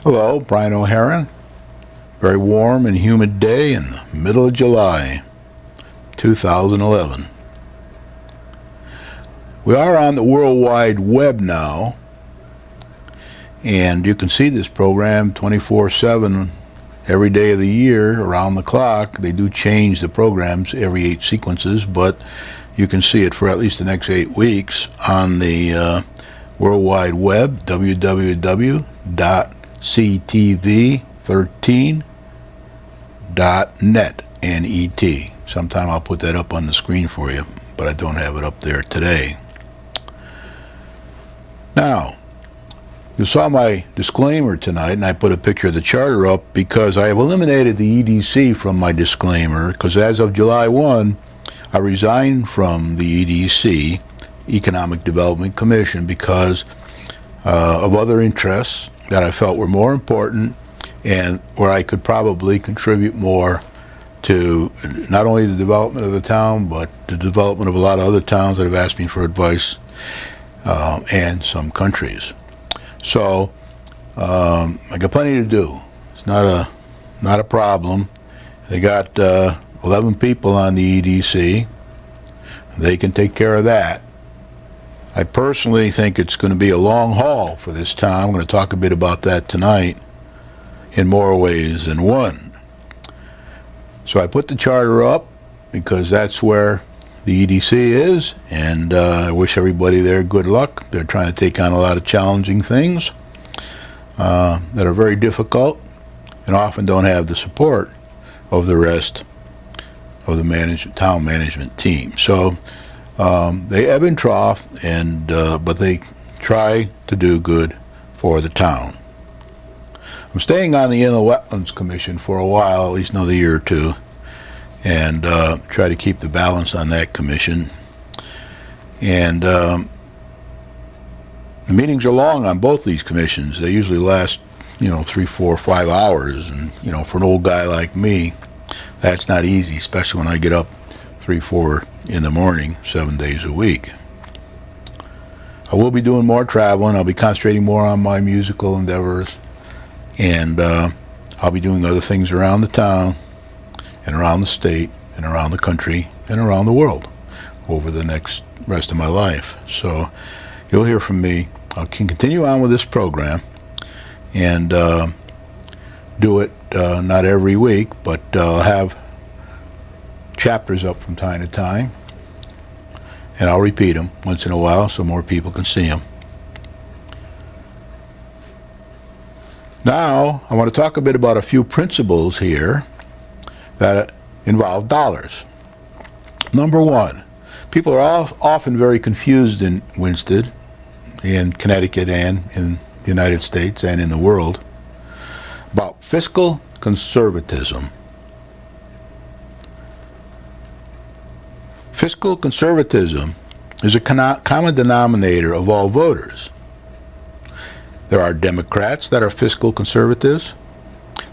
Hello, Brian O'Haron. Very warm and humid day in the middle of July, 2011. We are on the World Wide Web now, and you can see this program 24/7 every day of the year around the clock. They do change the programs every 8 sequences, but you can see it for at least the next 8 weeks on the World Wide Web, www.ctv13.net, N-E-T. Sometime I'll put that up on the screen for you, but I don't have it up there today. Now, you saw my disclaimer tonight, and I put a picture of the charter up because I have eliminated the EDC from my disclaimer, because as of July 1, I resigned from the EDC, Economic Development Commission, because of other interests that I felt were more important and where I could probably contribute more to not only the development of the town, but the development of a lot of other towns that have asked me for advice, and some countries. So I got plenty to do. It's not a problem. They got 11 people on the EDC. They can take care of that. I personally think it's going to be a long haul for this town. I'm going to talk a bit about that tonight in more ways than one. So I put the charter up because that's where the EDC is, and I wish everybody there good luck. They're trying to take on a lot of challenging things that are very difficult and often don't have the support of the rest of the town management team. So they ebb and trough, and but they try to do good for the town. I'm staying on the Inland Wetlands Commission for a while, at least another year or two, and try to keep the balance on that commission. And the meetings are long on both these commissions. They usually last, 3, 4, 5 hours, and for an old guy like me, that's not easy, especially when I get up 3, 4 in the morning, 7 days a week. I will be doing more traveling. I'll be concentrating more on my musical endeavors, and I'll be doing other things around the town and around the state and around the country and around the world over the next rest of my life. So you'll hear from me. I can continue on with this program and do it not every week, but I'll have chapters up from time to time, and I'll repeat them once in a while so more people can see them. Now, I want to talk a bit about a few principles here that involve dollars. Number one, people are often very confused in Winsted, in Connecticut, and in the United States and in the world about fiscal conservatism. Fiscal conservatism is a common denominator of all voters. There are Democrats that are fiscal conservatives.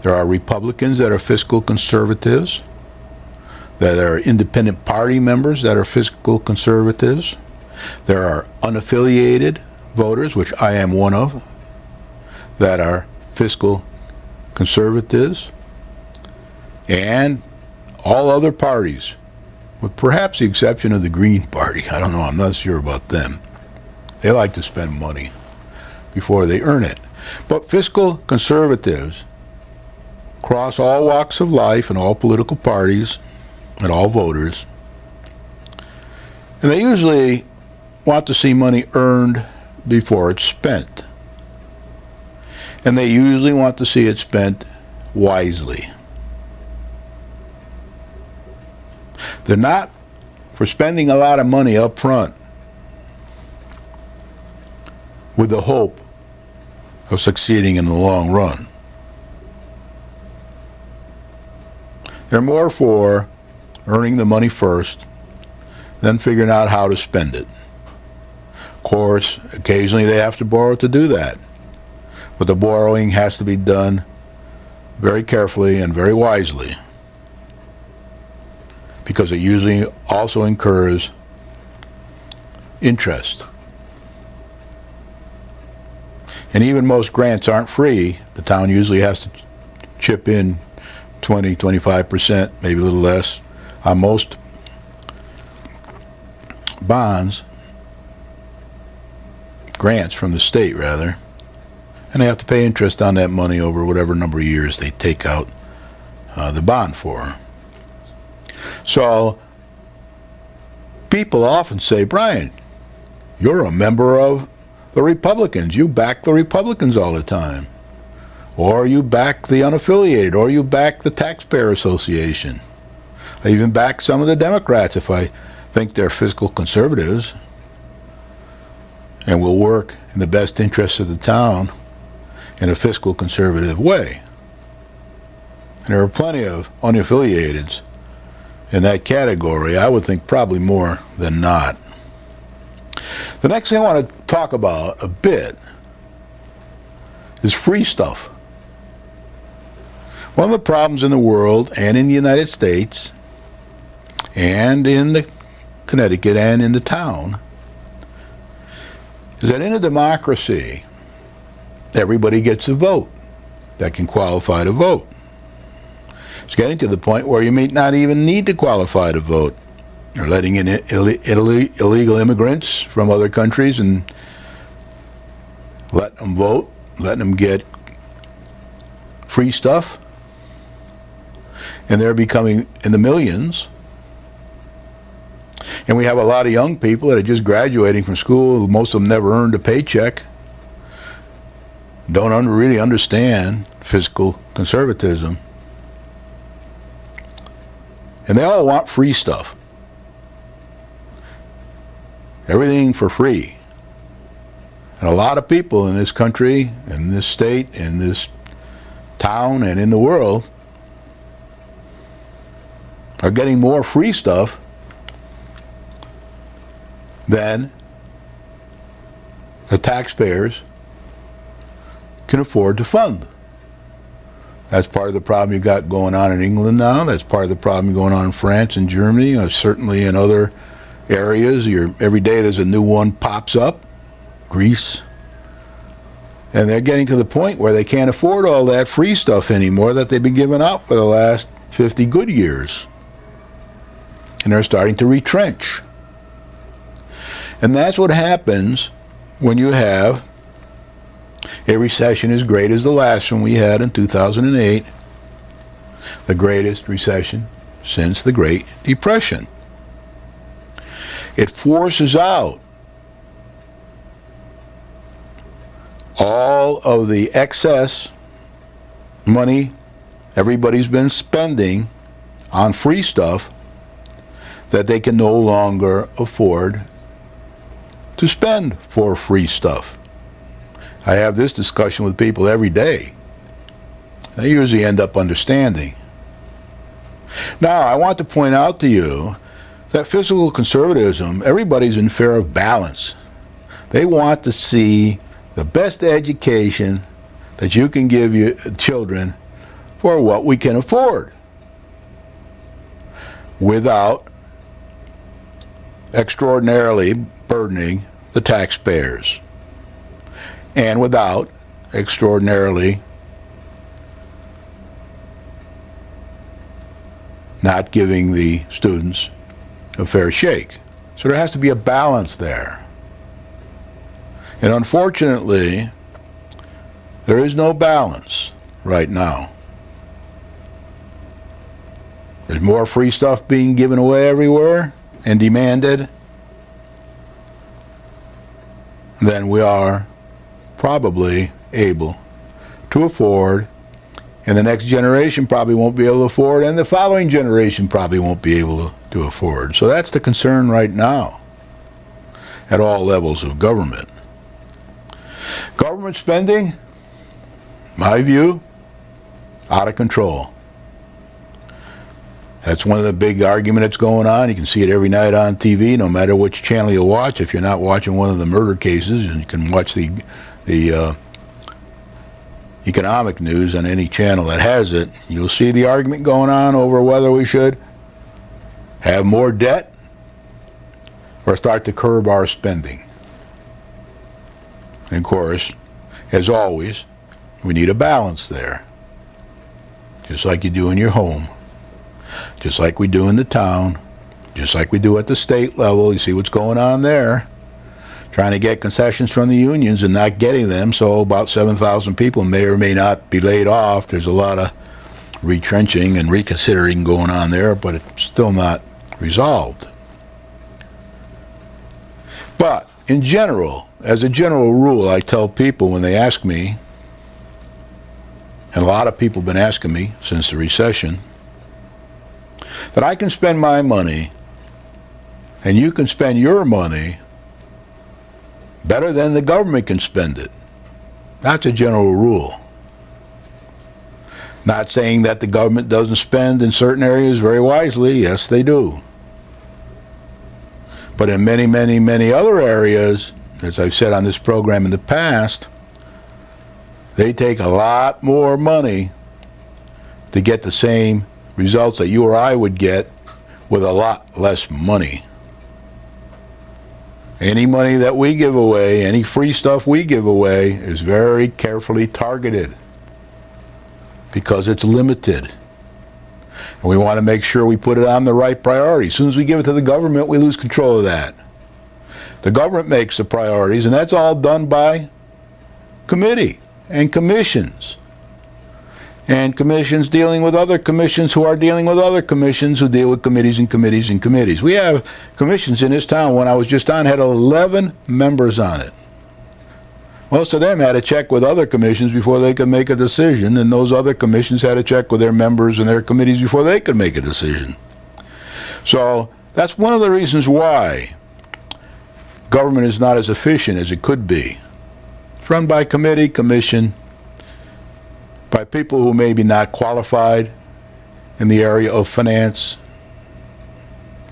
There are Republicans that are fiscal conservatives. There are independent party members that are fiscal conservatives. There are unaffiliated voters, which I am one of, that are fiscal conservatives. And all other parties, with perhaps the exception of the Green Party. I don't know, I'm not sure about them. They like to spend money before they earn it. But fiscal conservatives cross all walks of life and all political parties and all voters. And they usually want to see money earned before it's spent. And they usually want to see it spent wisely. They're not for spending a lot of money up front with the hope of succeeding in the long run. They're more for earning the money first, then figuring out how to spend it. Of course, occasionally they have to borrow to do that, but the borrowing has to be done very carefully and very wisely, because it usually also incurs interest. And even most grants aren't free. The town usually has to chip in 20, 25%, maybe a little less, on most bonds, grants from the state rather, and they have to pay interest on that money over whatever number of years they take out the bond for. So people often say, Brian, you're a member of the Republicans. You back the Republicans all the time. Or you back the unaffiliated, or you back the Taxpayer Association. I even back some of the Democrats if I think they're fiscal conservatives and will work in the best interests of the town in a fiscal conservative way. And there are plenty of unaffiliateds in that category. I would think probably more than not. The next thing I want to talk about a bit is free stuff. One of the problems in the world and in the United States and in the Connecticut and in the town is that in a democracy, everybody gets a vote that can qualify to vote. It's getting to the point where you may not even need to qualify to vote. They're letting in illegal immigrants from other countries and letting them vote, letting them get free stuff. And they're becoming in the millions. And we have a lot of young people that are just graduating from school. Most of them never earned a paycheck. Don't really understand fiscal conservatism. And they all want free stuff. Everything for free. And a lot of people in this country, in this state, in this town, and in the world are getting more free stuff than the taxpayers can afford to fund. That's part of the problem you got going on in England now. That's part of the problem going on in France and Germany. Certainly in other areas. Every day there's a new one pops up. Greece. And they're getting to the point where they can't afford all that free stuff anymore that they've been giving out for the last 50 good years. And they're starting to retrench. And that's what happens when you have a recession as great as the last one we had in 2008, the greatest recession since the Great Depression. It forces out all of the excess money everybody's been spending on free stuff that they can no longer afford to spend for free stuff. I have this discussion with people every day. They usually end up understanding. Now, I want to point out to you that fiscal conservatism, everybody's in fear of balance. They want to see the best education that you can give your children for what we can afford, without extraordinarily burdening the taxpayers, and without extraordinarily not giving the students a fair shake. So there has to be a balance there. And unfortunately, there is no balance right now. There's more free stuff being given away everywhere and demanded than we are probably able to afford, and the next generation probably won't be able to afford, and the following generation probably won't be able to afford. So that's the concern right now at all levels of government. Government spending, my view, out of control. That's one of the big arguments that's going on. You can see it every night on TV, no matter which channel you watch. If you're not watching one of the murder cases, and you can watch the economic news on any channel that has it, you'll see the argument going on over whether we should have more debt or start to curb our spending. And of course, As always, we need a balance there. Just like you do in your home. Just like we do in the town. Just like we do at the state level. You see what's going on there. Trying to get concessions from the unions and not getting them, so about 7,000 people may or may not be laid off. There's a lot of retrenching and reconsidering going on there, but it's still not resolved. But in general, as a general rule, I tell people when they ask me, and a lot of people have been asking me since the recession, that I can spend my money and you can spend your money better than the government can spend it. That's a general rule. Not saying that the government doesn't spend in certain areas very wisely. Yes, they do. But in many, many, many other areas, as I've said on this program in the past, they take a lot more money to get the same results that you or I would get with a lot less money. Any money that we give away, any free stuff we give away, is very carefully targeted because it's limited. And we want to make sure we put it on the right priority. As soon as we give it to the government, we lose control of that. The government makes the priorities, and that's all done by committee and commissions. And commissions dealing with other commissions who are dealing with other commissions who deal with committees and committees and committees. We have commissions in this town, when I was just on, had 11 members on it. Most of them had to check with other commissions before they could make a decision, and those other commissions had to check with their members and their committees before they could make a decision. So that's one of the reasons why government is not as efficient as it could be. It's run by committee, commission, by people who may be not qualified in the area of finance,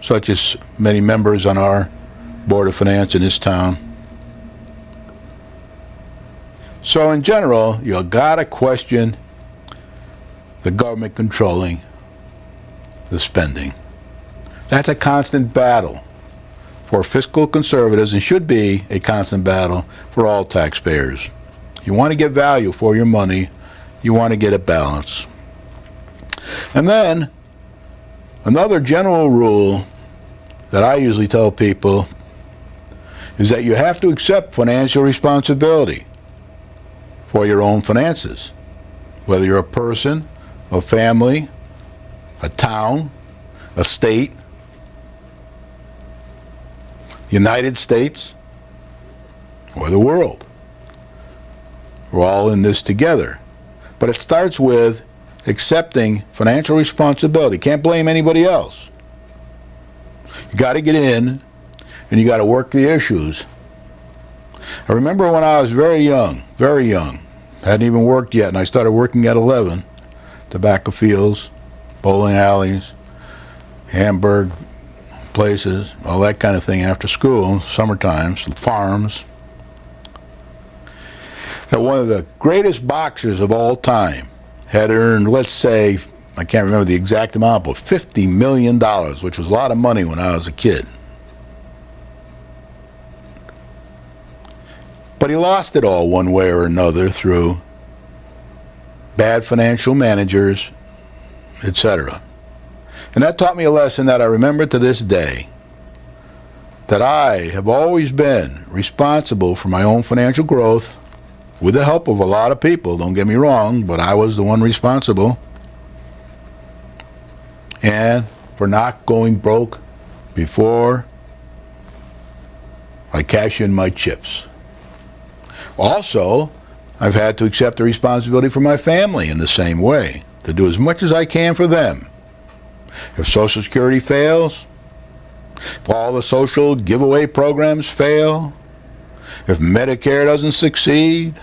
such as many members on our Board of Finance in this town. So in general, you gotta question the government controlling the spending. That's a constant battle for fiscal conservatives, and should be a constant battle for all taxpayers. You want to get value for your money. You want to get a balance. And then another general rule that I usually tell people is that you have to accept financial responsibility for your own finances. Whether you're a person, a family, a town, a state, United States, or the world. We're all in this together. But it starts with accepting financial responsibility. Can't blame anybody else. You got to get in, and you got to work the issues. I remember when I was very young, hadn't even worked yet, and I started working at 11, tobacco fields, bowling alleys, hamburg places, all that kind of thing after school, summer times, farms. That one of the greatest boxers of all time had earned, let's say, I can't remember the exact amount, but $50 million, which was a lot of money when I was a kid. But he lost it all one way or another through bad financial managers, etc. And that taught me a lesson that I remember to this day, that I have always been responsible for my own financial growth, with the help of a lot of people, don't get me wrong, but I was the one responsible. And for not going broke before I cash in my chips. Also, I've had to accept the responsibility for my family in the same way, to do as much as I can for them. If Social Security fails, if all the social giveaway programs fail, if Medicare doesn't succeed,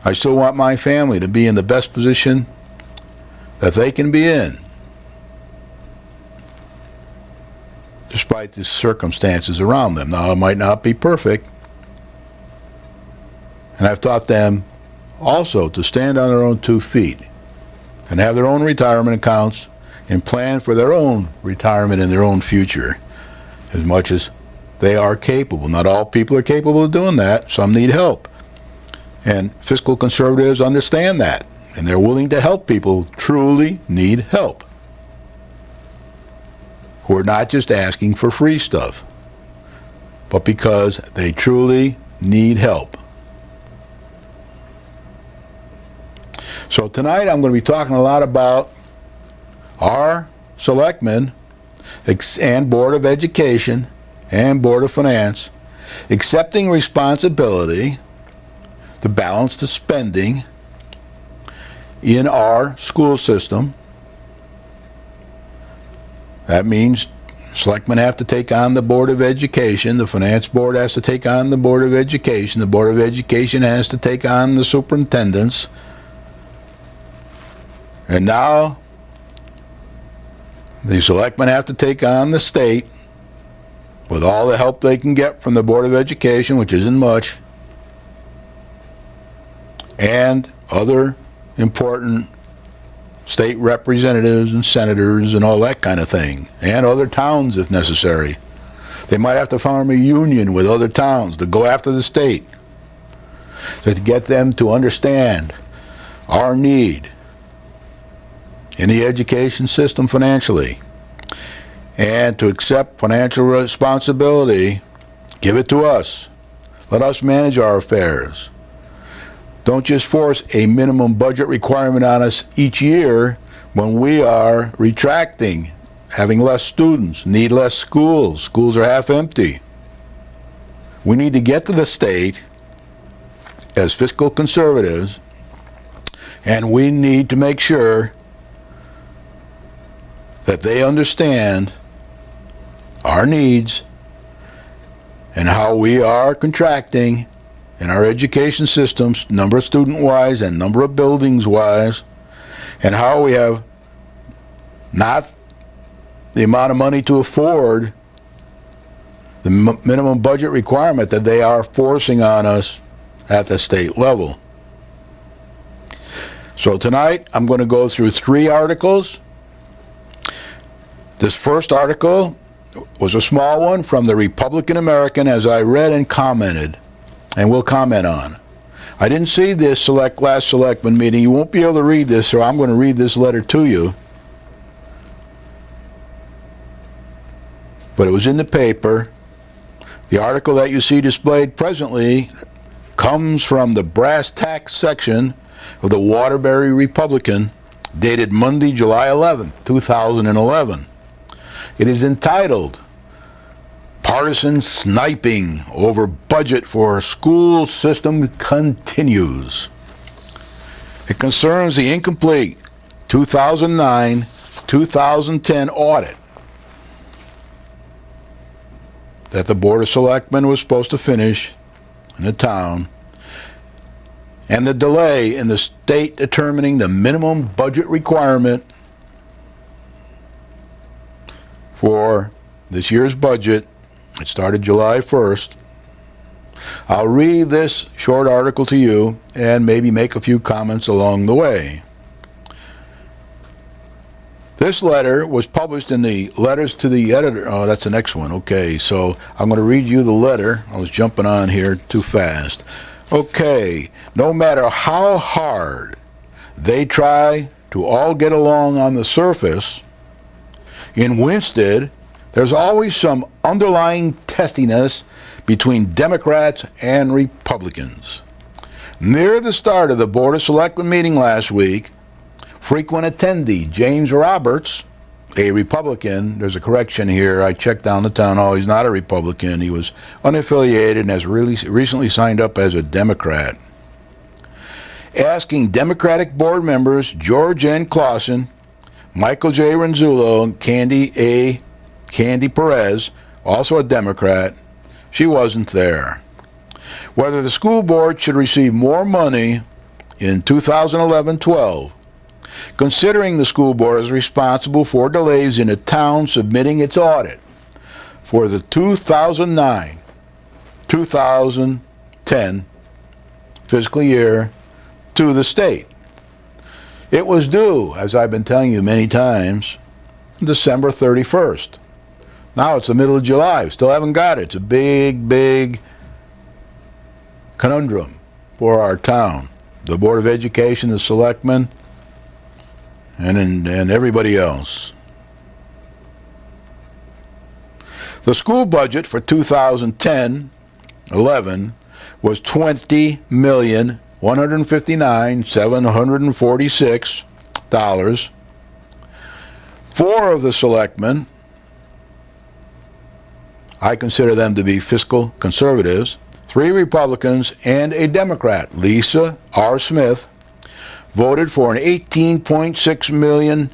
I still want my family to be in the best position that they can be in, despite the circumstances around them. Now, it might not be perfect, and I've taught them also to stand on their own 2 feet and have their own retirement accounts and plan for their own retirement and their own future as much as they are capable. Not all people are capable of doing that. Some need help. And fiscal conservatives understand that, and they're willing to help people who truly need help, who are not just asking for free stuff, but because they truly need help. So tonight I'm going to be talking a lot about our selectmen and Board of Education and Board of Finance accepting responsibility to balance the spending in our school system. That means selectmen have to take on the Board of Education, the Finance Board has to take on the Board of Education, the Board of Education has to take on the superintendents, and now the selectmen have to take on the state with all the help they can get from the Board of Education, which isn't much, and other important state representatives and senators and all that kind of thing, and other towns if necessary. They might have to form a union with other towns to go after the state, to get them to understand our need in the education system financially, and to accept financial responsibility. Give it to us. Let us manage our affairs. Don't just force a minimum budget requirement on us each year when we are retracting, having less students, need less schools. Schools are half empty. We need to get to the state as fiscal conservatives, and we need to make sure that they understand our needs and how we are contracting in our education systems, number of student-wise and number of buildings-wise, and how we have not the amount of money to afford the minimum budget requirement that they are forcing on us at the state level. So tonight I'm going to go through 3 articles. This first article was a small one from the Republican American, as I read and commented, and will comment on. I didn't see this last selectman meeting. You won't be able to read this, so I'm going to read this letter to you. But it was in the paper. The article that you see displayed presently comes from the brass tacks section of the Waterbury Republican, dated Monday, July 11, 2011. It is entitled, "Partisan Sniping Over Budget for School System Continues." It concerns the incomplete 2009-2010 audit that the Board of Selectmen was supposed to finish in the town, and the delay in the state determining the minimum budget requirement for this year's budget. It started July 1st. I'll read this short article to you and maybe make a few comments along the way. This letter was published in the Letters to the Editor. Oh, that's the next one. Okay, so I'm going to read you the letter. I was jumping on here too fast. Okay, no matter how hard they try to all get along on the surface, in Winstead, there's always some underlying testiness between Democrats and Republicans. Near the start of the Board of Selectmen meeting last week, frequent attendee James Roberts, a Republican, there's a correction here, I checked down the town hall, he's not a Republican, he was unaffiliated and has recently signed up as a Democrat, asking Democratic board members George N. Clausen, Michael J. Renzullo, and Candy Perez, also a Democrat, she wasn't there, whether the school board should receive more money in 2011-12, considering the school board is responsible for delays in the town submitting its audit for the 2009-2010 fiscal year to the state. It was due, as I've been telling you many times, December 31st. Now it's the middle of July. We still haven't got it. It's a big, big conundrum for our town. The Board of Education, the selectmen, and everybody else. The school budget for 2010-11 was $20,159,746. 4 of the selectmen, I consider them to be fiscal conservatives, 3 Republicans and a Democrat, Lisa R. Smith, voted for an $18.6 million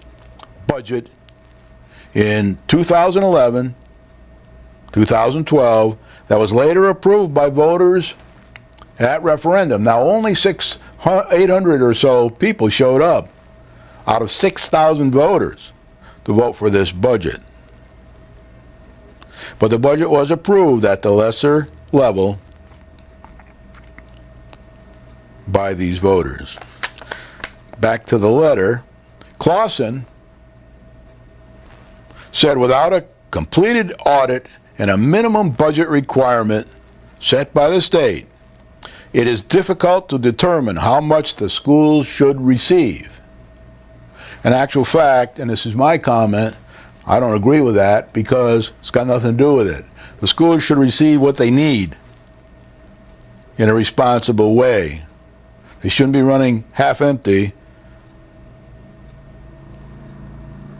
budget in 2011, 2012, that was later approved by voters at referendum. Now, only 800 or so people showed up out of 6,000 voters to vote for this budget. But the budget was approved at the lesser level by these voters. Back to the letter, Clausen said without a completed audit and a minimum budget requirement set by the state, it is difficult to determine how much the schools should receive. In actual fact, and this is my comment, I don't agree with that because it's got nothing to do with it. The schools should receive what they need in a responsible way. They shouldn't be running half empty,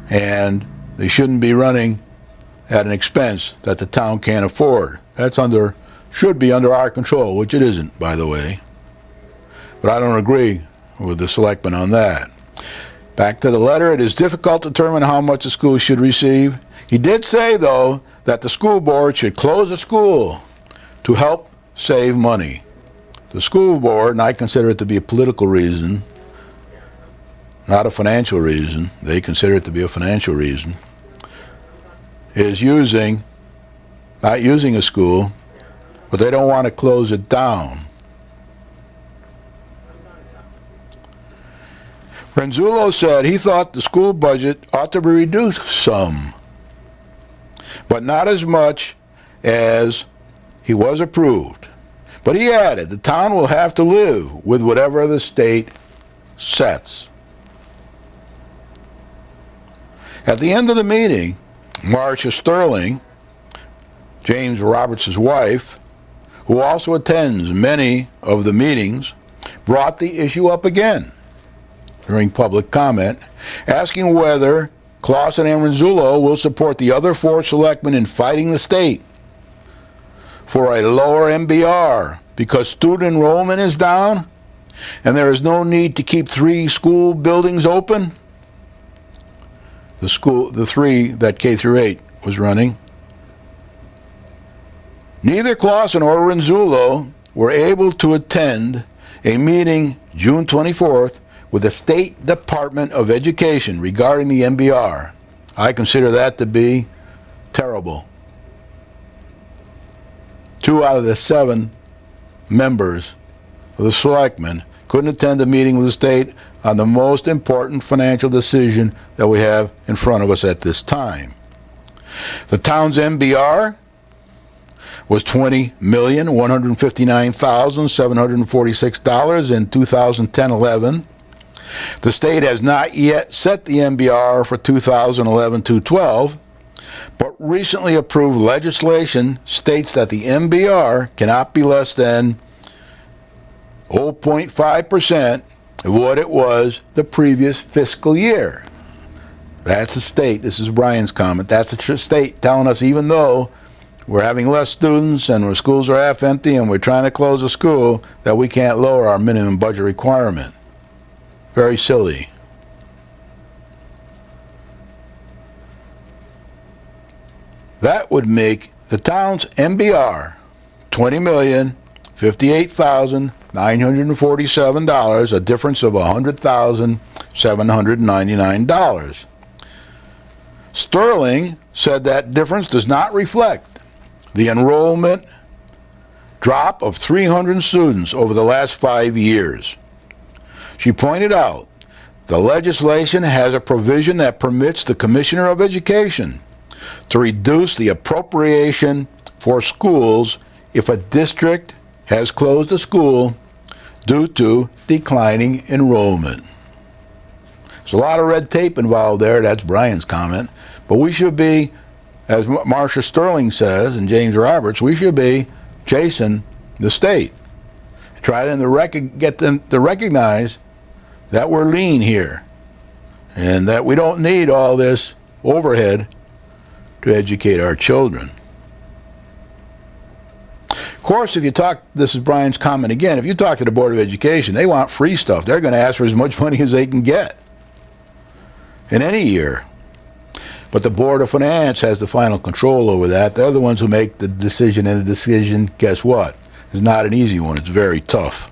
and they shouldn't be running at an expense that the town can't afford. That's should be under our control, which it isn't, by the way. But I don't agree with the selectmen on that. Back to the letter, it is difficult to determine how much the school should receive. He did say, though, that the school board should close a school to help save money. The school board, and I consider it to be a political reason, not a financial reason, they consider it to be a financial reason, is not using a school, but they don't want to close it down. Renzullo said he thought the school budget ought to be reduced some, but not as much as he was approved. But he added, the town will have to live with whatever the state sets. At the end of the meeting, Marcia Sterling, James Roberts' wife, who also attends many of the meetings, brought the issue up again during public comment, asking whether Clausen and Renzullo will support the other 4 selectmen in fighting the state for a lower MBR because student enrollment is down and there is no need to keep 3 school buildings open. The 3 that K through 8 was running. Neither Clausen or Renzullo were able to attend a meeting June 24th with the State Department of Education regarding the MBR. I consider that to be terrible. 2 out of the 7 members of the selectmen couldn't attend a meeting with the state on the most important financial decision that we have in front of us at this time. The town's MBR was $20,159,746 in 2010-11. The state has not yet set the MBR for 2011-12, but recently approved legislation states that the MBR cannot be less than 0.5% of what it was the previous fiscal year. That's the state. This is Brian's comment. That's the state telling us even though we're having less students and our schools are half empty and we're trying to close a school, that we can't lower our minimum budget requirement. Very silly. That would make the town's MBR $20,058,947, a difference of $100,799. Sterling said that difference does not reflect the enrollment drop of 300 students over the last 5 years. She pointed out the legislation has a provision that permits the Commissioner of Education to reduce the appropriation for schools if a district has closed a school due to declining enrollment. There's a lot of red tape involved there. That's Brian's comment. But we should be, as Marcia Sterling says and James Roberts, we should be chasing the state. Try them to get them to recognize that we're lean here and that we don't need all this overhead to educate our children. Of course, if you talk, this is Brian's comment again, if you talk to the Board of Education, they want free stuff. They're going to ask for as much money as they can get in any year. But the Board of Finance has the final control over that. They're the ones who make the decision, and the decision, guess what? It's not an easy one. It's very tough.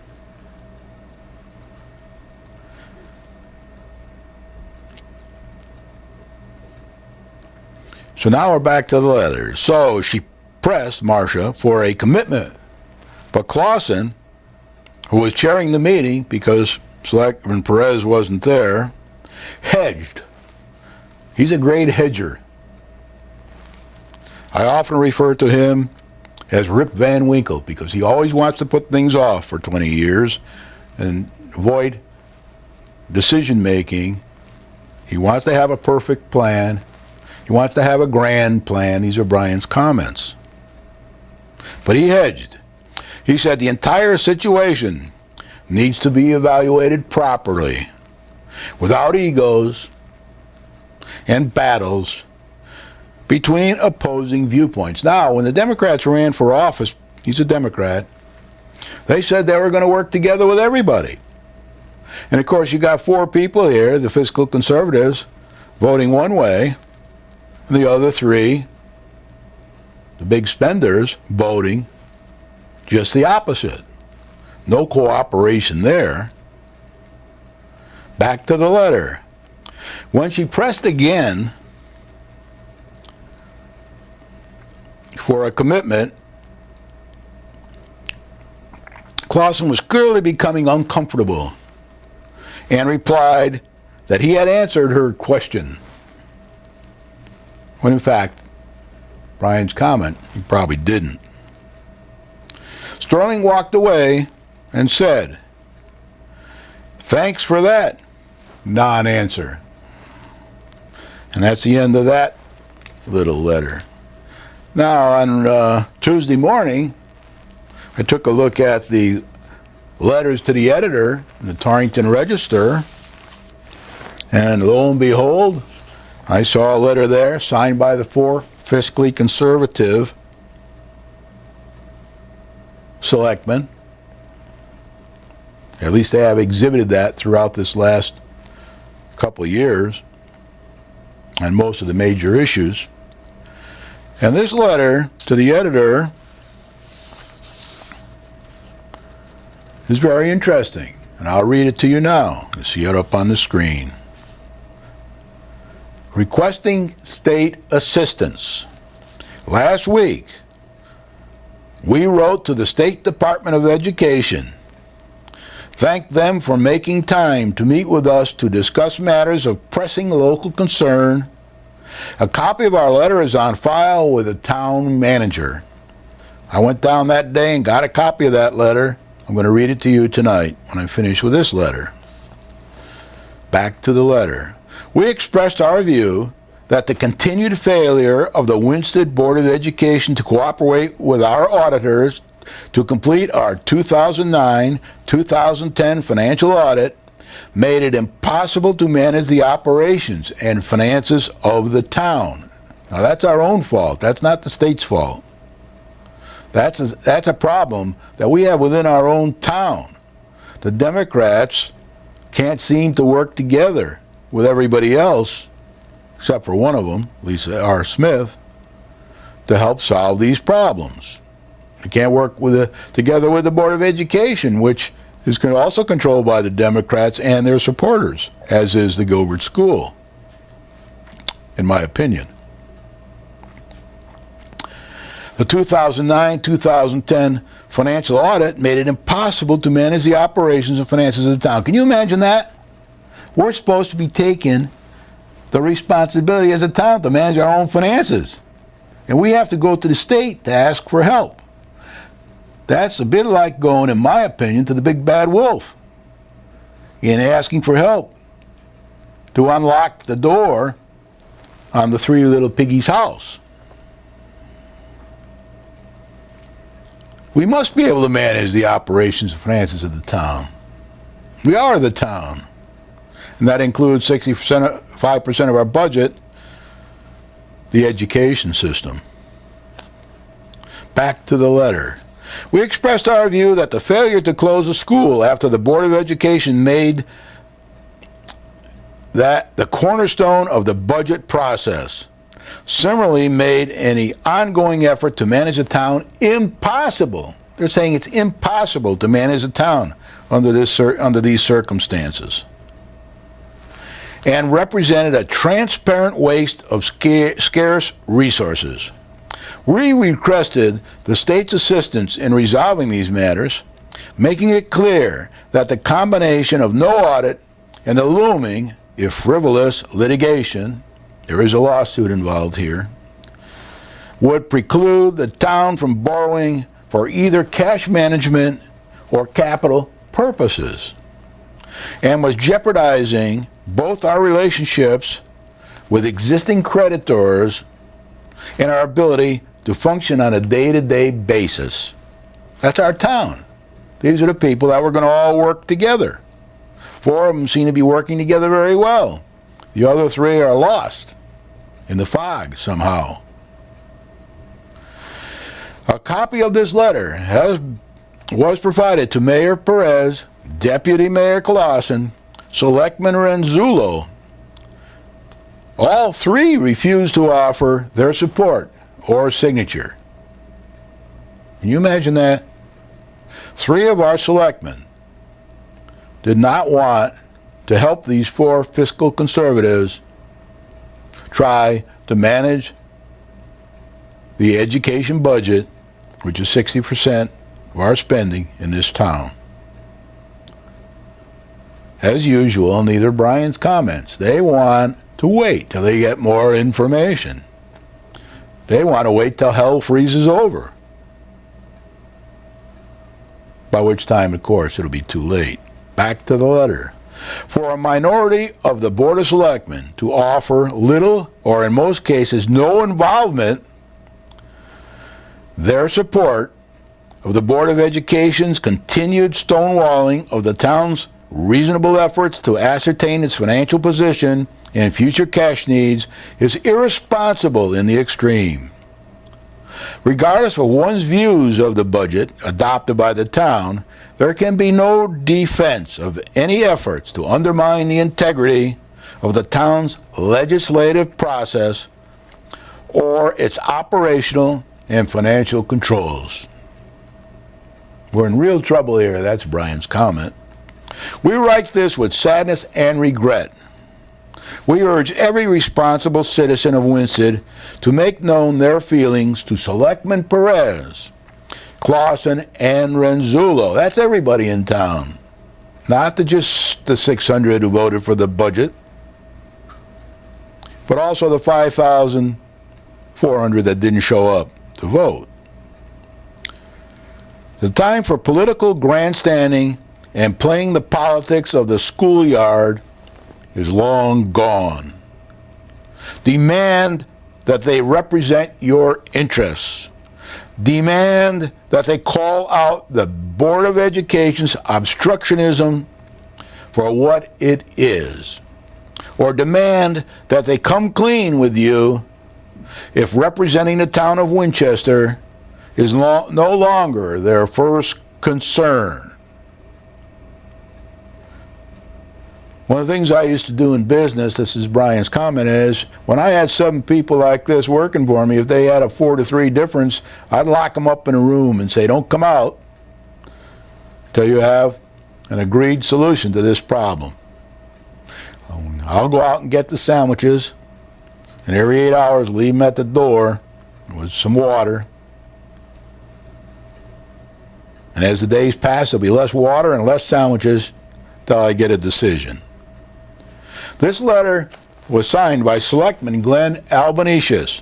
So now we're back to the letter. So she pressed Marcia for a commitment. But Clausen, who was chairing the meeting because Selectman Perez wasn't there, hedged. He's a great hedger. I often refer to him as Rip Van Winkle because he always wants to put things off for 20 years and avoid decision making. He wants to have a perfect plan. He wants to have a grand plan. These are Brian's comments. But he hedged. He said the entire situation needs to be evaluated properly, without egos and battles between opposing viewpoints. Now, when the Democrats ran for office, he's a Democrat, they said they were going to work together with everybody. And of course, you got four people here, the fiscal conservatives, voting one way, and the other three, the big spenders, voting just the opposite. No cooperation there. Back to the letter. When she pressed again for a commitment, Clausen was clearly becoming uncomfortable and replied that he had answered her question. When in fact, Brian's comment, he probably didn't. Sterling walked away and said, "Thanks for that non-answer." And that's the end of that little letter. Now, on Tuesday morning, I took a look at the letters to the editor in the Torrington Register, and lo and behold, I saw a letter there signed by the four fiscally conservative selectmen. At least they have exhibited that throughout this last couple of years on most of the major issues. And this letter to the editor is very interesting, and I'll read it to you now. You see it up on the screen. Requesting state assistance. Last week, we wrote to the State Department of Education, thanked them for making time to meet with us to discuss matters of pressing local concern. A copy of our letter is on file with the town manager. I went down that day and got a copy of that letter. I'm going to read it to you tonight when I finish with this letter. Back to the letter. We expressed our view that the continued failure of the Winsted Board of Education to cooperate with our auditors to complete our 2009-2010 financial audit made it impossible to manage the operations and finances of the town. Now that's our own fault. That's not the state's fault. That's a problem that we have within our own town. The Democrats can't seem to work together with everybody else, except for one of them, Lisa R. Smith, to help solve these problems. They can't work together with the Board of Education, which is also controlled by the Democrats and their supporters, as is the Gilbert School, in my opinion. The 2009-2010 financial audit made it impossible to manage the operations and finances of the town. Can you imagine that? We're supposed to be taking the responsibility as a town to manage our own finances. And we have to go to the state to ask for help. That's a bit like going, in my opinion, to the big bad wolf and asking for help to unlock the door on the three little piggies' house. We must be able to manage the operations and finances of the town. We are the town. And that includes 65% of our budget, the education system. Back to the letter. We expressed our view that the failure to close a school after the Board of Education made that the cornerstone of the budget process. Similarly, made any ongoing effort to manage the town impossible. They're saying it's impossible to manage the town under these circumstances. And represented a transparent waste of scarce resources. We requested the state's assistance in resolving these matters, making it clear that the combination of no audit and the looming, if frivolous, litigation, there is a lawsuit involved here, would preclude the town from borrowing for either cash management or capital purposes, and was jeopardizing both our relationships with existing creditors and our ability to function on a day-to-day basis. That's our town. These are the people that we're going to all work together. 4 of them seem to be working together very well. The other 3 are lost in the fog somehow. A copy of this letter was provided to Mayor Perez, Deputy Mayor Clausen, Selectman Renzullo. All 3 refused to offer their support or signature. Can you imagine that? 3 of our selectmen did not want to help these 4 fiscal conservatives try to manage the education budget, which is 60% of our spending in this town. As usual, neither Brian's comments. They want to wait till they get more information. They want to wait till hell freezes over. By which time, of course, it'll be too late. Back to the letter. For a minority of the Board of Selectmen to offer little, or in most cases no involvement, their support of the Board of Education's continued stonewalling of the town's reasonable efforts to ascertain its financial position and future cash needs is irresponsible in the extreme. Regardless of one's views of the budget adopted by the town, there can be no defense of any efforts to undermine the integrity of the town's legislative process or its operational and financial controls. We're in real trouble here. That's Brian's comment. We write this with sadness and regret. We urge every responsible citizen of Winsted to make known their feelings to Selectman Perez, Clausen, and Renzullo. That's everybody in town. Not just the 600 who voted for the budget, but also the 5,400 that didn't show up to vote. The time for political grandstanding and playing the politics of the schoolyard is long gone. Demand that they represent your interests. Demand that they call out the Board of Education's obstructionism for what it is. Or demand that they come clean with you if representing the town of Winchester is no longer their first concern. One of the things I used to do in business, this is Brian's comment, is when I had 7 people like this working for me, if they had a 4-3 difference, I'd lock them up in a room and say, don't come out till you have an agreed solution to this problem. I'll go out and get the sandwiches, and every 8 hours leave them at the door with some water. And as the days pass, there'll be less water and less sandwiches till I get a decision. This letter was signed by Selectman Glenn Albanesius,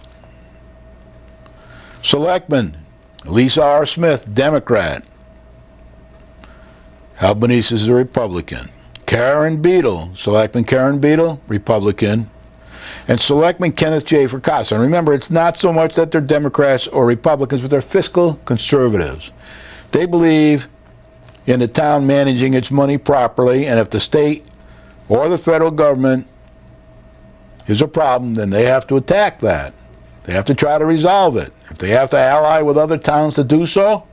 Selectman Lisa R. Smith, Democrat. Albanese is a Republican. Karen Beadle, Selectman Karen Beadle, Republican. And Selectman Kenneth J. Fracassa. And remember, it's not so much that they're Democrats or Republicans, but they're fiscal conservatives. They believe in the town managing its money properly, and if the state or the federal government is a problem, then they have to attack that. They have to try to resolve it. If they have to ally with other towns to do so,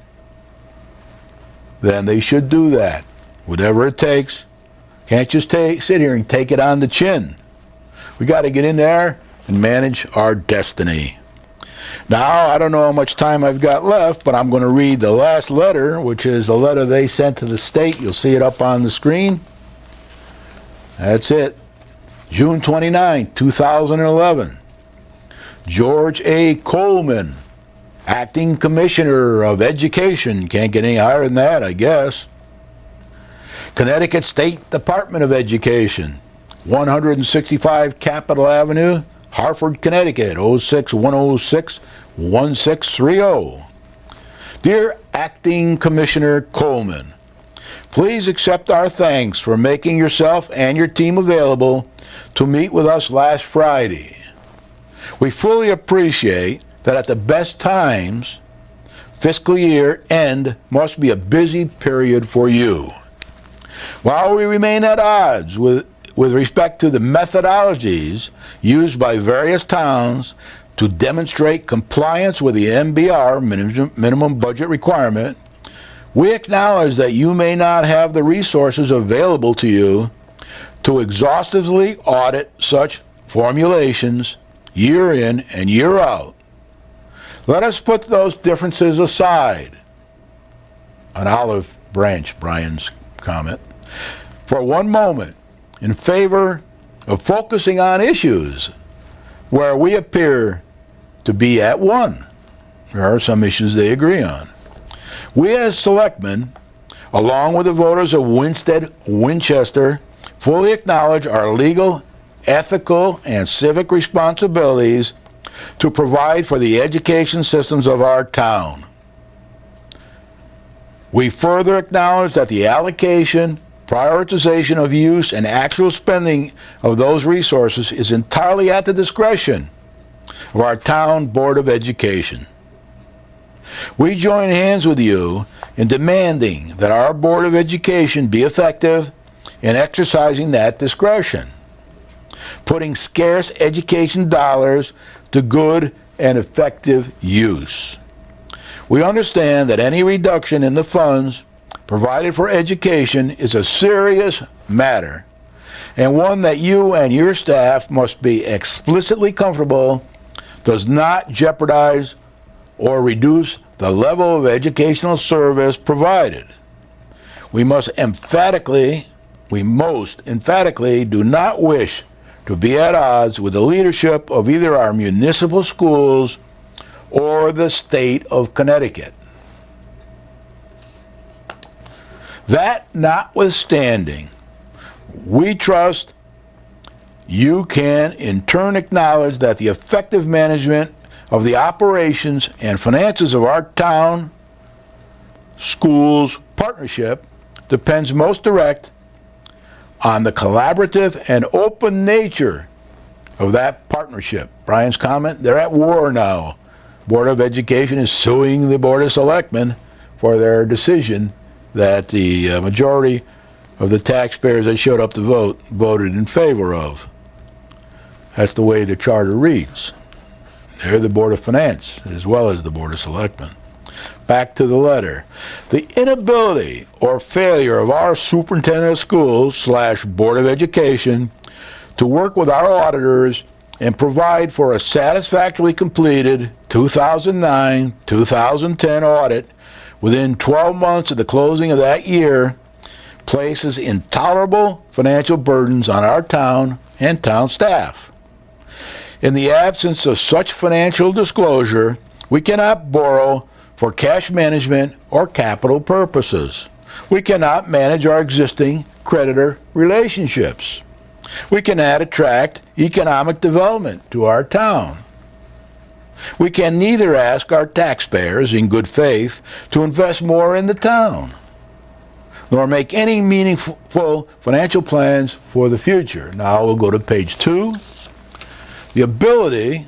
then they should do that. Whatever it takes. Can't just sit here and take it on the chin. We got to get in there and manage our destiny. Now, I don't know how much time I've got left, but I'm going to read the last letter, which is the letter they sent to the state. You'll see it up on the screen. That's it. June 29, 2011. George A. Coleman, Acting Commissioner of Education. Can't get any higher than that, I guess. Connecticut State Department of Education, 165 Capitol Avenue, Hartford, Connecticut, 06106-1630. Dear Acting Commissioner Coleman, please accept our thanks for making yourself and your team available to meet with us last Friday. We fully appreciate that at the best times, fiscal year end must be a busy period for you. While we remain at odds with respect to the methodologies used by various towns to demonstrate compliance with the MBR, minimum budget requirement, we acknowledge that you may not have the resources available to you to exhaustively audit such formulations year in and year out. Let us put those differences aside. An olive branch, Brian's comment, for one moment in favor of focusing on issues where we appear to be at one. There are some issues they agree on. We as selectmen, along with the voters of Winstead-Winchester, fully acknowledge our legal, ethical, and civic responsibilities to provide for the education systems of our town. We further acknowledge that the allocation, prioritization of use, and actual spending of those resources is entirely at the discretion of our town Board of Education. We join hands with you in demanding that our Board of Education be effective in exercising that discretion, putting scarce education dollars to good and effective use. We understand that any reduction in the funds provided for education is a serious matter, and one that you and your staff must be explicitly comfortable does not jeopardize or reduce the level of educational service provided. We most emphatically do not wish to be at odds with the leadership of either our municipal schools or the state of Connecticut. That notwithstanding, we trust you can in turn acknowledge that the effective management of the operations and finances of our town schools partnership depends most direct on the collaborative and open nature of that partnership. Brian's comment, they're at war now. Board of Education is suing the Board of Selectmen for their decision that the majority of the taxpayers that showed up to vote voted in favor of. That's the way the charter reads. They're the Board of Finance as well as the Board of Selectmen. Back to the letter. The inability or failure of our superintendent of schools / Board of Education to work with our auditors and provide for a satisfactorily completed 2009-2010 audit within 12 months of the closing of that year places intolerable financial burdens on our town and town staff. In the absence of such financial disclosure, we cannot borrow for cash management or capital purposes. We cannot manage our existing creditor relationships. We cannot attract economic development to our town. We can neither ask our taxpayers in good faith to invest more in the town, nor make any meaningful financial plans for the future. Now we'll go to page 2. The ability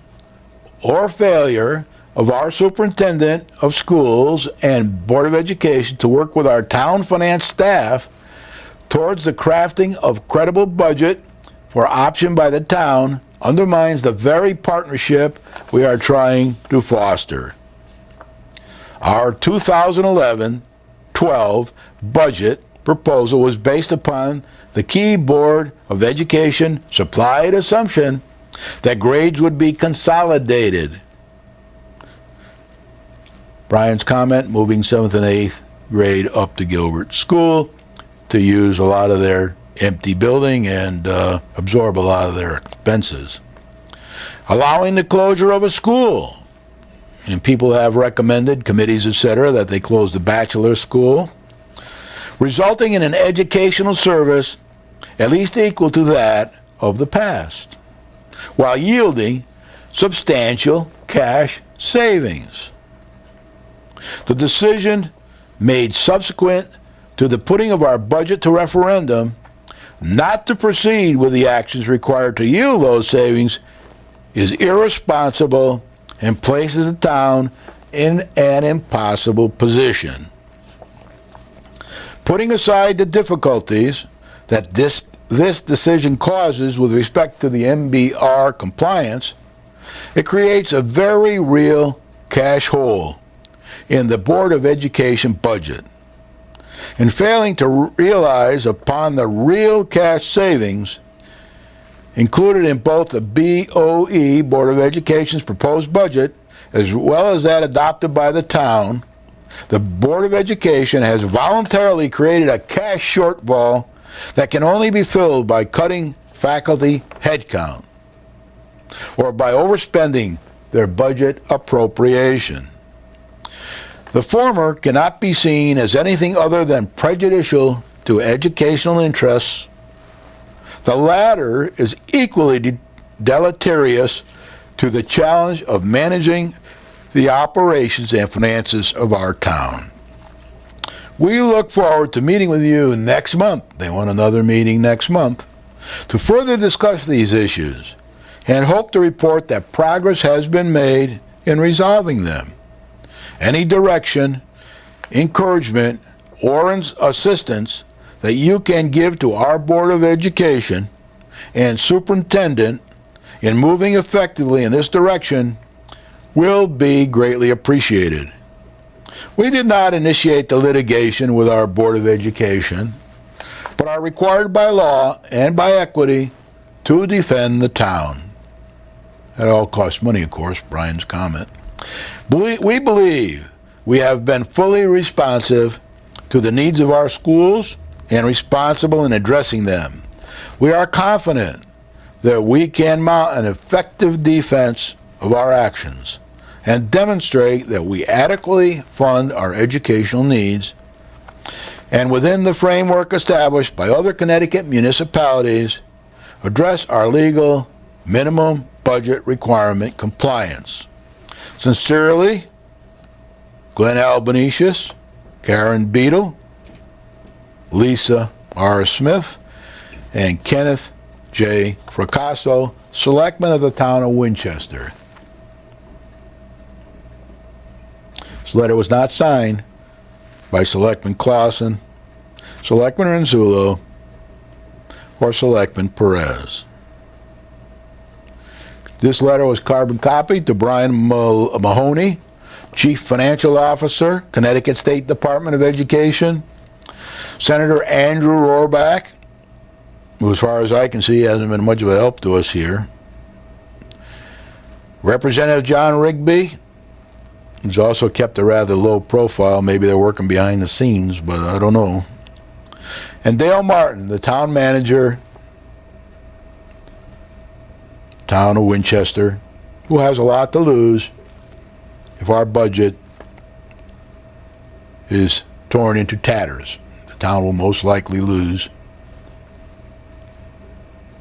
or failure of our superintendent of schools and Board of Education to work with our town finance staff towards the crafting of credible budget for option by the town undermines the very partnership we are trying to foster. Our 2011-12 budget proposal was based upon the key Board of Education supplied assumption that grades would be consolidated. Brian's comment, moving 7th and 8th grade up to Gilbert School to use a lot of their empty building and absorb a lot of their expenses. Allowing the closure of a school. And people have recommended, committees, etc., that they close the bachelor school, resulting in an educational service at least equal to that of the past, while yielding substantial cash savings. The decision made subsequent to the putting of our budget to referendum not to proceed with the actions required to yield those savings is irresponsible and places the town in an impossible position. Putting aside the difficulties that this decision causes with respect to the MBR compliance, it creates a very real cash hole in the Board of Education budget. In failing to realize upon the real cash savings included in both the BOE, Board of Education's proposed budget, as well as that adopted by the town, the Board of Education has voluntarily created a cash shortfall that can only be filled by cutting faculty headcount or by overspending their budget appropriation. The former cannot be seen as anything other than prejudicial to educational interests. The latter is equally deleterious to the challenge of managing the operations and finances of our town. We look forward to meeting with you next month. They want another meeting next month to further discuss these issues and hope to report that progress has been made in resolving them. Any direction, encouragement, or assistance that you can give to our Board of Education and Superintendent in moving effectively in this direction will be greatly appreciated. We did not initiate the litigation with our Board of Education, but are required by law and by equity to defend the town. That all costs money, of course, Brian's comment. We believe we have been fully responsive to the needs of our schools and responsible in addressing them. We are confident that we can mount an effective defense of our actions and demonstrate that we adequately fund our educational needs and within the framework established by other Connecticut municipalities address our legal minimum budget requirement compliance. Sincerely, Glenn Albanesius, Karen Beadle, Lisa R. Smith, and Kenneth J. Fracasso, Selectman of the town of Winchester. This letter was not signed by Selectman Clausen, Selectman Renzullo, or Selectman Perez. This letter was carbon copied to Brian Mahoney, Chief Financial Officer, Connecticut State Department of Education, Senator Andrew Rohrback, who as far as I can see hasn't been much of a help to us here, Representative John Rigby, who's also kept a rather low profile. Maybe they're working behind the scenes, but I don't know. And Dale Martin, the town manager, town of Winchester, who has a lot to lose if our budget is torn into tatters. The town will most likely lose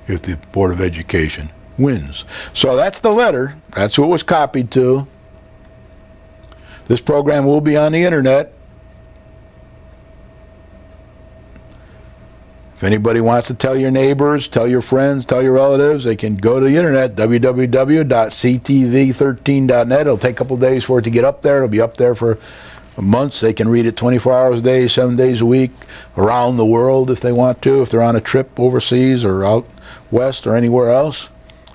if the Board of Education wins. So that's the letter. That's who it was copied to. This program will be on the internet. If anybody wants to tell your neighbors, tell your friends, tell your relatives, they can go to the internet, www.ctv13.net. It'll take a couple days for it to get up there. It'll be up there for months. They can read it 24 hours a day, 7 days a week, around the world if they want to, if they're on a trip overseas or out west or anywhere else.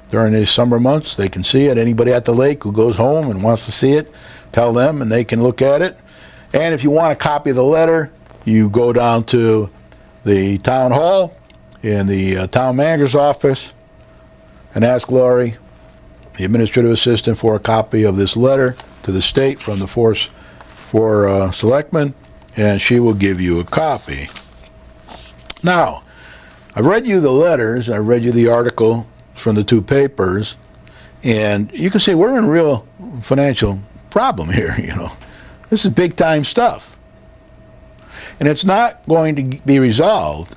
During the summer months, they can see it. Anybody at the lake who goes home and wants to see it, tell them and they can look at it. And if you want a copy of the letter, you go down to the town hall in the town manager's office and ask Lori, the administrative assistant, for a copy of this letter to the state from the Force for Selectmen, and she will give you a copy. Now, I've read you the letters, I've read you the article from the two papers, and you can say we're in real financial problem here, you know. This is big time stuff. And it's not going to be resolved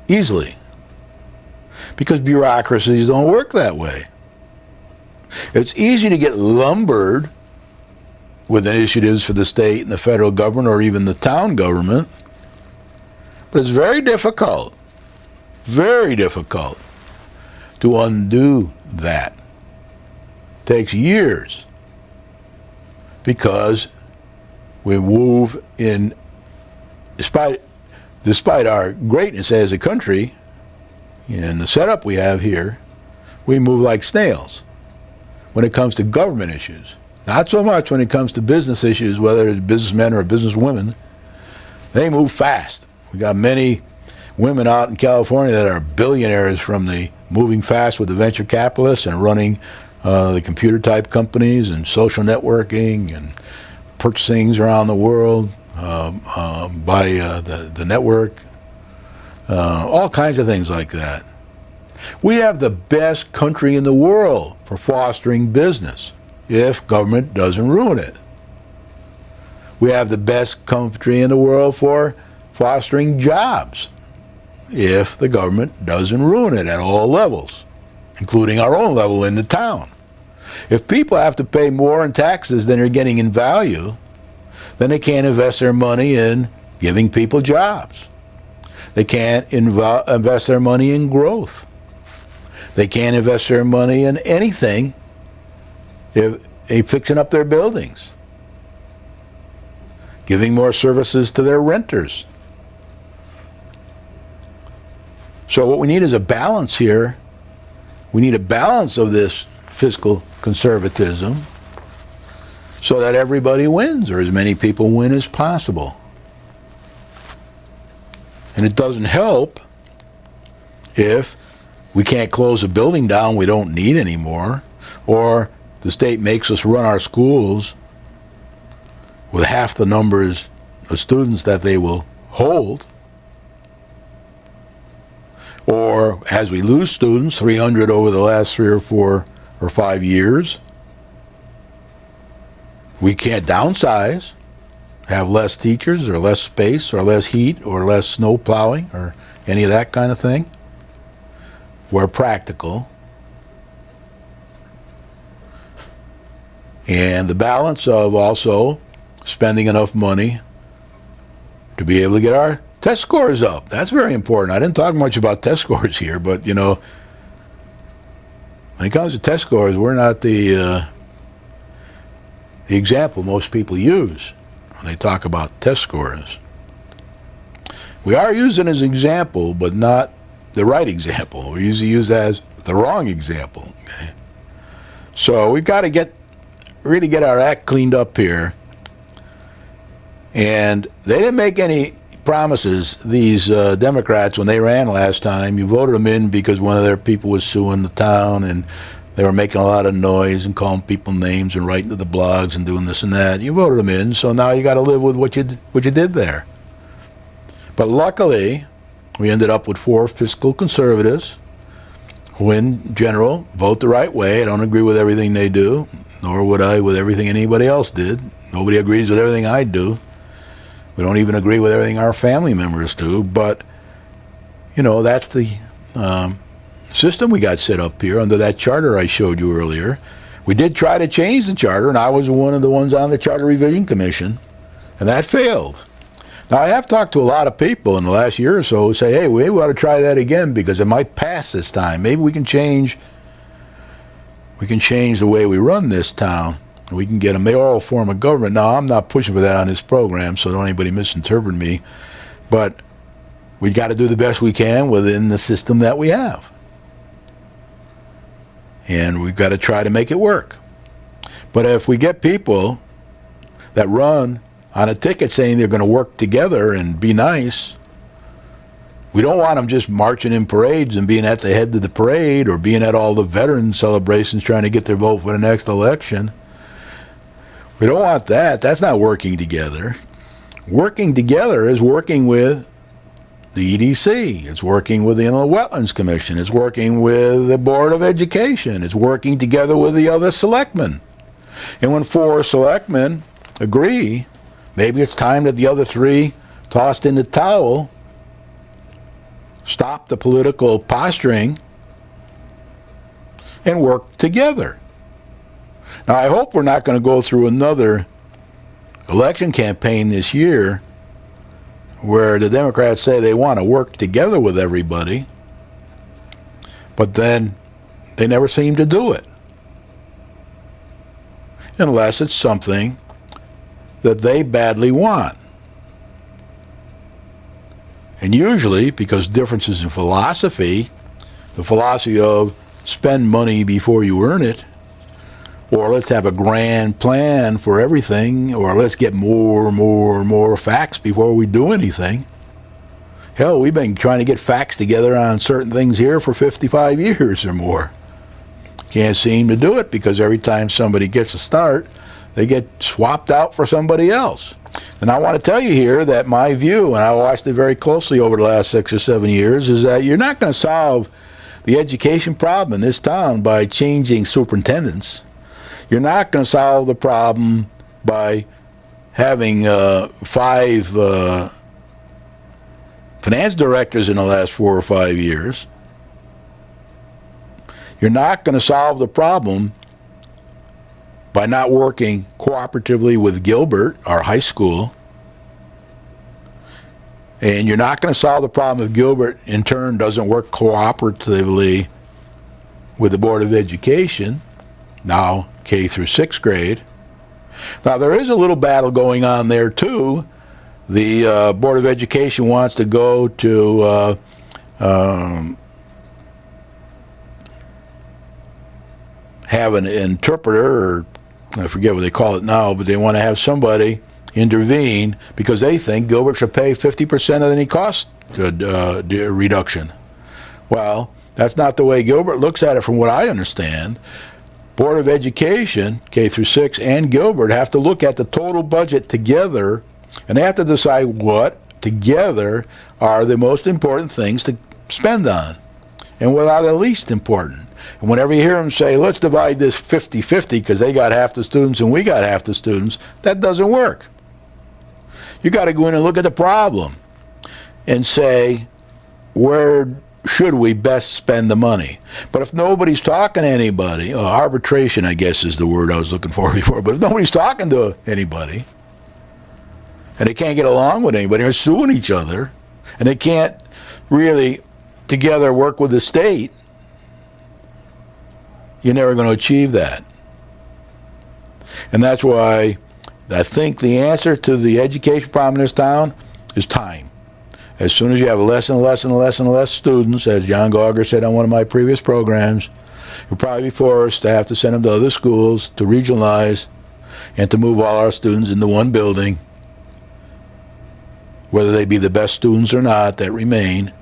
easily because bureaucracies don't work that way. It's easy to get lumbered with initiatives for the state and the federal government or even the town government, but it's very difficult to undo that. It takes years because we move in, despite our greatness as a country and the setup we have here, we move like snails when it comes to government issues. Not so much when it comes to business issues, whether it's businessmen or businesswomen. They move fast. We got many women out in California that are billionaires from the moving fast with the venture capitalists and running the computer type companies and social networking and purchasing around the world by the network, all kinds of things like that. We have the best country in the world for fostering business if government doesn't ruin it. We have the best country in the world for fostering jobs if the government doesn't ruin it at all levels, including our own level in the town. If people have to pay more in taxes than they're getting in value, then they can't invest their money in giving people jobs. They can't invest their money in growth. They can't invest their money in anything if they fixing up their buildings, giving more services to their renters. So what we need is a balance here. We need a balance of this fiscal conservatism so that everybody wins, or as many people win as possible. And it doesn't help if we can't close a building down we don't need anymore, or the state makes us run our schools with half the numbers of students that they will hold. Or as we lose students, 300 over the last 3 or 4 or 5 years, we can't downsize, have less teachers or less space or less heat or less snow plowing or any of that kind of thing. We're practical. And the balance of also spending enough money to be able to get our test scores up. That's very important. I didn't talk much about test scores here, but you know, when it comes to test scores, we're not the example most people use when they talk about test scores. We are using as an example, but not the right example. We usually use that as the wrong example. Okay? So we've got to really get our act cleaned up here. And they didn't make any promises, these Democrats, when they ran last time. You voted them in because one of their people was suing the town, and they were making a lot of noise and calling people names and writing to the blogs and doing this and that. You voted them in, so now you got to live with what you did there. But luckily, we ended up with 4 fiscal conservatives who, in general, vote the right way. I don't agree with everything they do, nor would I with everything anybody else did. Nobody agrees with everything I do. We don't even agree with everything our family members do, but, you know, that's the system we got set up here under that charter I showed you earlier. We did try to change the charter, and I was one of the ones on the Charter Revision Commission, and that failed. Now, I have talked to a lot of people in the last year or so who say, hey, we ought to try that again because it might pass this time. Maybe we can change the way we run this town. We can get a mayoral form of government. Now, I'm not pushing for that on this program, so don't anybody misinterpret me. But we've got to do the best we can within the system that we have. And we've got to try to make it work. But if we get people that run on a ticket saying they're going to work together and be nice, we don't want them just marching in parades and being at the head of the parade or being at all the veteran celebrations trying to get their vote for the next election. We don't want that. That's not working together. Working together is working with the EDC. It's working with the Inland Wetlands Commission. It's working with the Board of Education. It's working together with the other selectmen. And when 4 selectmen agree, maybe it's time that the other 3 tossed in the towel, stop the political posturing, and work together. Now, I hope we're not going to go through another election campaign this year where the Democrats say they want to work together with everybody, but then they never seem to do it. Unless it's something that they badly want. And usually, because differences in philosophy, the philosophy of spend money before you earn it, or let's have a grand plan for everything, or let's get more facts before we do anything. Hell, we've been trying to get facts together on certain things here for 55 years or more. Can't seem to do it because every time somebody gets a start, they get swapped out for somebody else. And I want to tell you here that my view, and I watched it very closely over the last 6 or 7 years, is that you're not going to solve the education problem in this town by changing superintendents. You're not going to solve the problem by having 5 finance directors in the last 4 or 5 years. You're not going to solve the problem by not working cooperatively with Gilbert, our high school. And you're not going to solve the problem if Gilbert, in turn, doesn't work cooperatively with the Board of Education, now K through 6th grade. Now, there is a little battle going on there, too. The Board of Education wants to go to have an interpreter, or I forget what they call it now, but they want to have somebody intervene because they think Gilbert should pay 50% of any cost reduction. Well, that's not the way Gilbert looks at it from what I understand. Board of Education, K through 6, and Gilbert have to look at the total budget together, and they have to decide what together are the most important things to spend on and what are the least important. And whenever you hear them say, let's divide this 50-50 because they got half the students and we got half the students, that doesn't work. You got to go in and look at the problem and say, where should we best spend the money? But if nobody's talking to anybody, arbitration, I guess, is the word I was looking for before, but if nobody's talking to anybody, and they can't get along with anybody, they're suing each other, and they can't really together work with the state, you're never going to achieve that. And that's why I think the answer to the education problem in this town is time. As soon as you have less and less students, as John Gauger said on one of my previous programs, you'll probably be forced to have to send them to other schools, to regionalize, and to move all our students into one building, whether they be the best students or not that remain.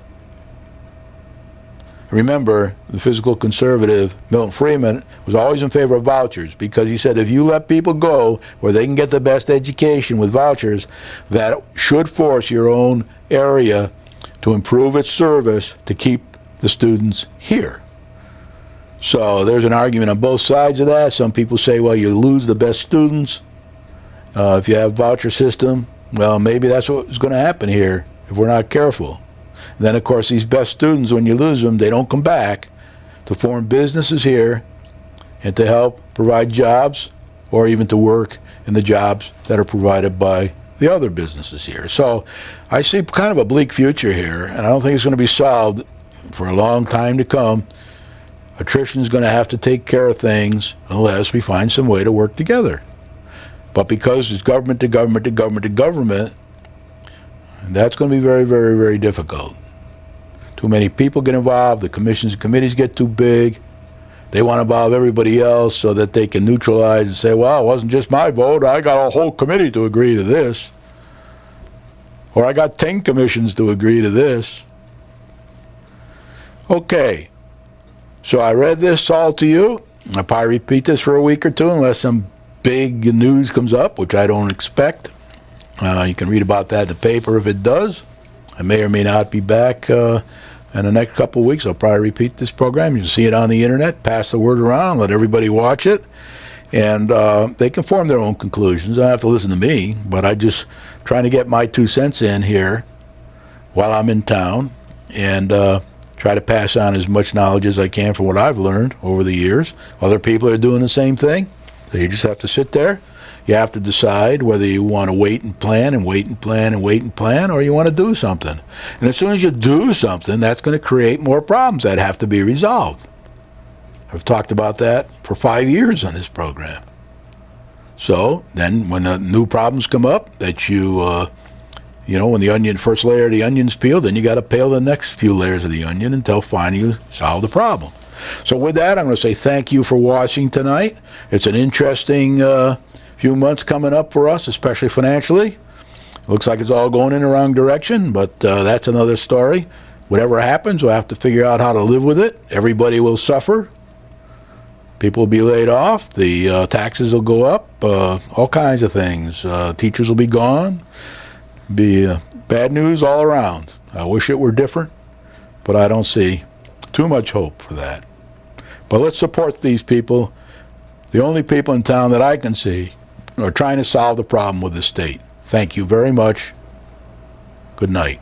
Remember, the fiscal conservative, Milton Friedman, was always in favor of vouchers because he said if you let people go where they can get the best education with vouchers, that should force your own area to improve its service to keep the students here. So there's an argument on both sides of that. Some people say, well, you lose the best students if you have a voucher system. Well, maybe that's what's going to happen here if we're not careful. Then, of course, these best students, when you lose them, they don't come back. to form businesses here and to help provide jobs, or even to work in the jobs that are provided by the other businesses here. So I see kind of a bleak future here, and I don't think it's going to be solved for a long time to come. Attrition is going to have to take care of things unless we find some way to work together. But because it's government to government to government to government, that's going to be very, very, very difficult. Too many people get involved, the commissions and committees get too big. They want to involve everybody else so that they can neutralize and say, well, it wasn't just my vote, I got a whole committee to agree to this. Or I got 10 commissions to agree to this. Okay, so I read this all to you. I'll probably repeat this for a week or two unless some big news comes up, which I don't expect. You can read about that in the paper if it does. I may or may not be back in the next couple of weeks. I'll probably repeat this program. You can see it on the internet, pass the word around, let everybody watch it, and they can form their own conclusions. They don't have to listen to me, but I just trying to get my 2 cents in here while I'm in town, and try to pass on as much knowledge as I can from what I've learned over the years. Other people are doing the same thing, so you just have to sit there. You have to decide whether you want to wait and plan and wait and plan and wait and plan, or you want to do something. And as soon as you do something, that's going to create more problems that have to be resolved. I've talked about that for 5 years on this program. So then when new problems come up that when the first layer of the onion's peeled, then you got to peel the next few layers of the onion until finally you solve the problem. So with that, I'm going to say thank you for watching tonight. It's an interesting few months coming up for us, especially financially. Looks like it's all going in the wrong direction, but that's another story. Whatever happens, we'll have to figure out how to live with it. Everybody will suffer. People will be laid off. The taxes will go up. All kinds of things. Teachers will be gone. Be bad news all around. I wish it were different, but I don't see too much hope for that. But let's support these people. The only people in town that I can see are trying to solve the problem with the state. Thank you very much. Good night.